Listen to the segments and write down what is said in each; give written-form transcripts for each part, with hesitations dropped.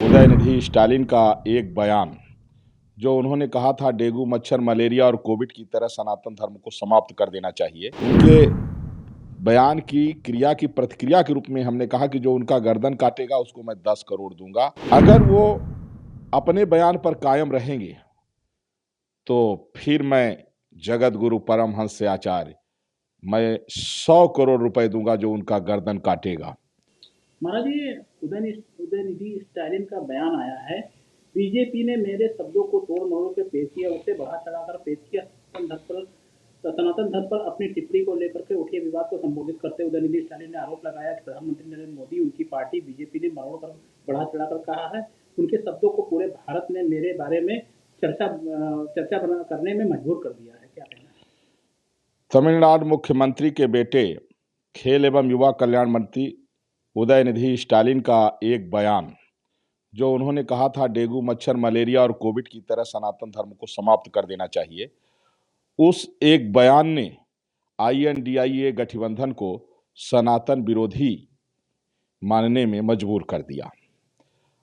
उदयनिधि स्टालिन का एक बयान जो उन्होंने कहा था डेंगू मच्छर मलेरिया और कोविड की तरह सनातन धर्म को समाप्त कर देना चाहिए। उनके बयान की क्रिया की प्रतिक्रिया के रूप में हमने कहा कि जो उनका गर्दन काटेगा उसको मैं 10 करोड़ दूंगा। अगर वो अपने बयान पर कायम रहेंगे तो फिर मैं जगत गुरु परमहंस से आचार्य मैं 100 करोड़ रुपए दूंगा जो उनका गर्दन काटेगा। महाराज ये उदयनिधि स्टालिन का बयान आया है। बीजेपी ने मेरे शब्दों को तोड़ मरोड़ के पेश किया, उसे बढ़ा चढ़ाकर पेश किया। सनातन धर्म पर अपनी टिप्पणी को लेकर के उठे विवाद को संबोधित करते हुए उदयनिधि स्टालिन ने आरोप लगाया कि प्रधानमंत्री नरेंद्र मोदी, उनकी पार्टी बीजेपी ने मरोड़ कर बढ़ा चढ़ाकर कहा है। उनके शब्दों को पूरे भारत ने मेरे बारे में चर्चा करने में मजबूर कर दिया है। क्या कहना है? तमिलनाडु मुख्यमंत्री के बेटे खेल एवं युवा कल्याण मंत्री उदयनिधि स्टालिन का एक बयान जो उन्होंने कहा था डेंगू मच्छर मलेरिया और कोविड की तरह सनातन धर्म को समाप्त कर देना चाहिए, उस एक बयान ने आईएनडीआईए गठबंधन को सनातन विरोधी मानने में मजबूर कर दिया।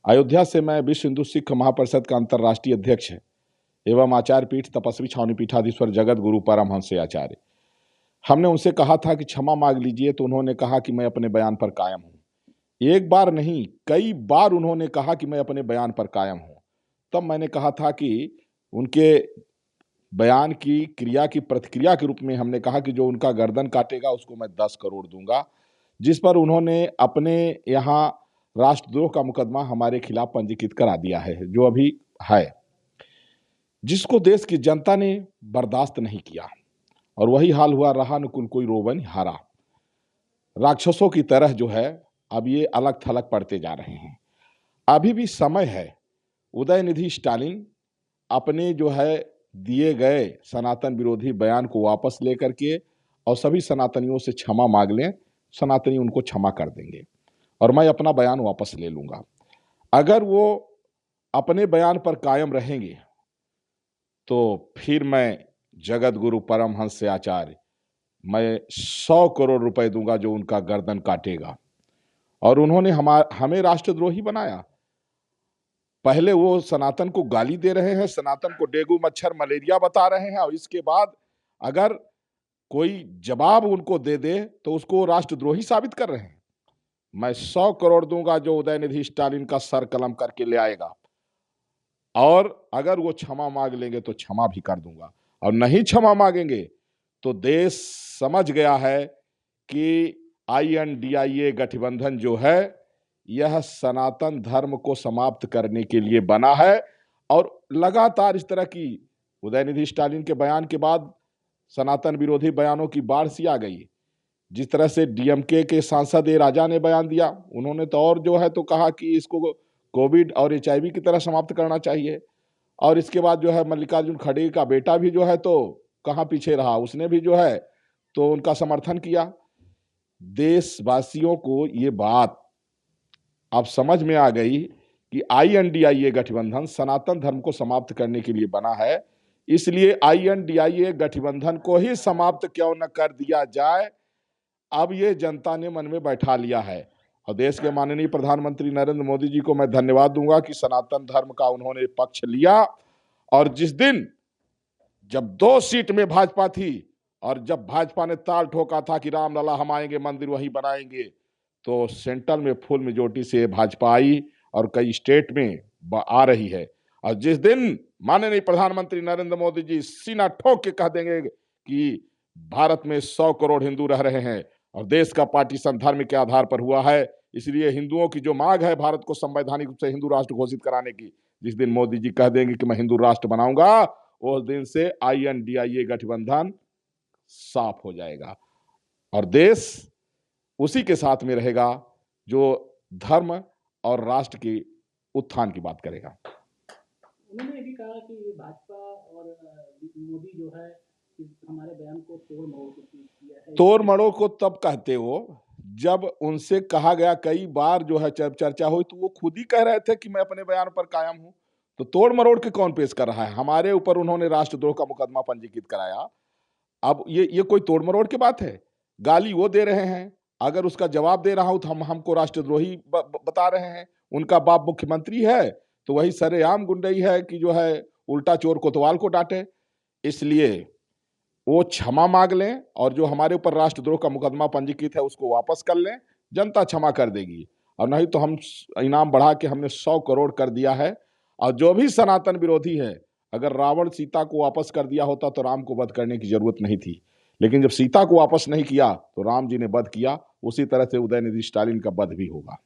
अयोध्या से मैं विश्व हिंदू सिख महापरिषद का अंतर्राष्ट्रीय अध्यक्ष एवं आचार्य पीठ तपस्वी छावनी पीठाधीश्वर जगत गुरु परमहंस आचार्य, हमने उनसे कहा था कि क्षमा मांग लीजिए, तो उन्होंने कहा कि मैं अपने बयान पर कायम हूं। एक बार नहीं, कई बार उन्होंने कहा कि मैं अपने बयान पर कायम हूं। तब मैंने कहा था कि उनके बयान की क्रिया की प्रतिक्रिया के रूप में हमने कहा कि जो उनका गर्दन काटेगा उसको मैं 10 करोड़ दूंगा, जिस पर उन्होंने अपने यहाँ राष्ट्रद्रोह का मुकदमा हमारे खिलाफ पंजीकृत करा दिया है, जो अभी है, जिसको देश की जनता ने बर्दाश्त नहीं किया। और वही हाल हुआ, रहा नुकुल कोई रोवन हारा। राक्षसों की तरह जो है अब ये अलग थलग पड़ते जा रहे हैं। अभी भी समय है, उदयनिधि स्टालिन अपने जो है दिए गए सनातन विरोधी बयान को वापस लेकर के और सभी सनातनियों से क्षमा मांग लें। सनातनी उनको क्षमा कर देंगे और मैं अपना बयान वापस ले लूंगा। अगर वो अपने बयान पर कायम रहेंगे तो फिर मैं जगत गुरु परमहंस से आचार्य मैं 100 करोड़ रुपए दूंगा जो उनका गर्दन काटेगा। और उन्होंने हमें राष्ट्रद्रोही बनाया। पहले वो सनातन को गाली दे रहे हैं, सनातन को डेंगू मच्छर मलेरिया बता रहे हैं, और इसके बाद अगर कोई जवाब उनको दे दे तो उसको राष्ट्रद्रोही साबित कर रहे हैं। मैं 100 करोड़ दूंगा जो उदयनिधि स्टालिन का सर कलम करके ले आएगा, और अगर वो क्षमा मांग लेंगे तो क्षमा भी कर दूंगा, और नहीं क्षमा मांगेंगे तो देश समझ गया है कि आईएनडीआईए गठबंधन जो है यह सनातन धर्म को समाप्त करने के लिए बना है। और लगातार इस तरह की उदयनिधि स्टालिन के बयान के बाद सनातन विरोधी बयानों की बाढ़ सी आ गई। जिस तरह से डीएमके के सांसद ए राजा ने बयान दिया, उन्होंने तो और जो है तो कहा कि इसको कोविड और एचआईवी की तरह समाप्त करना चाहिए। और इसके बाद जो है मल्लिकार्जुन खड़गे का बेटा भी जो है तो कहाँ पीछे रहा, उसने भी जो है तो उनका समर्थन किया। देशवासियों को ये बात अब समझ में आ गई कि आईएनडीआईए गठबंधन सनातन धर्म को समाप्त करने के लिए बना है, इसलिए आईएनडीआईए गठबंधन को ही समाप्त क्यों न कर दिया जाए, अब ये जनता ने मन में बैठा लिया है। और देश के माननीय प्रधानमंत्री नरेंद्र मोदी जी को मैं धन्यवाद दूंगा कि सनातन धर्म का उन्होंने पक्ष लिया। और जिस दिन जब 2 सीट में भाजपा थी और जब भाजपा ने ताल ठोका था कि रामलला हम आएंगे, मंदिर वही बनाएंगे, तो सेंट्रल में फुल मेजोरिटी से भाजपा आई और कई स्टेट में आ रही है। और जिस दिन माननीय प्रधानमंत्री नरेंद्र मोदी जी सीना ठोक के कह देंगे कि भारत में 100 करोड़ हिंदू रह रहे हैं और देश का पार्टीशन धर्म के आधार पर हुआ है, इसलिए हिंदुओं की जो मांग है भारत को संवैधानिक रूप से हिंदू राष्ट्र घोषित कराने की, जिस दिन मोदी जी कह देंगे कि मैं हिंदू राष्ट्र बनाऊंगा, उस दिन से आईएनडीआईए गठबंधन साफ हो जाएगा और देश उसी के साथ में रहेगा जो धर्म और राष्ट्र की उत्थान की बात करेगा। उन्होंने ये भी कहा कि भाजपा और मोदी जो है हमारे बयान को तोड़ मरोड़ के पेश किया है। तोड़ मरोड़ को तब कहते हो जब उनसे कहा गया, कई बार जो है चर्चा हुई तो वो खुद ही कह रहे थे कि मैं अपने बयान पर कायम हूं। तो तोड़ मरोड़ के कौन पेश कर रहा है? हमारे ऊपर उन्होंने राष्ट्रद्रोह का मुकदमा पंजीकृत कराया। अब ये कोई तोड़ मरोड़ की बात है? गाली वो दे रहे हैं, अगर उसका जवाब दे रहा हूं तो हमको राष्ट्रद्रोही बता रहे हैं। उनका बाप मुख्यमंत्री है तो वही सरेआम गुंडई है कि जो है उल्टा चोर कोतवाल को डांटे। इसलिए वो क्षमा मांग लें और जो हमारे ऊपर राष्ट्रद्रोह का मुकदमा पंजीकृत है उसको वापस कर लें, जनता क्षमा कर देगी। और नहीं तो हम इनाम बढ़ा के हमने 100 करोड़ कर दिया है। और जो भी सनातन विरोधी है, अगर रावण सीता को वापस कर दिया होता तो राम को वध करने की जरूरत नहीं थी, लेकिन जब सीता को वापस नहीं किया तो राम जी ने वध किया। उसी तरह से उदयनिधि स्टालिन का वध भी होगा।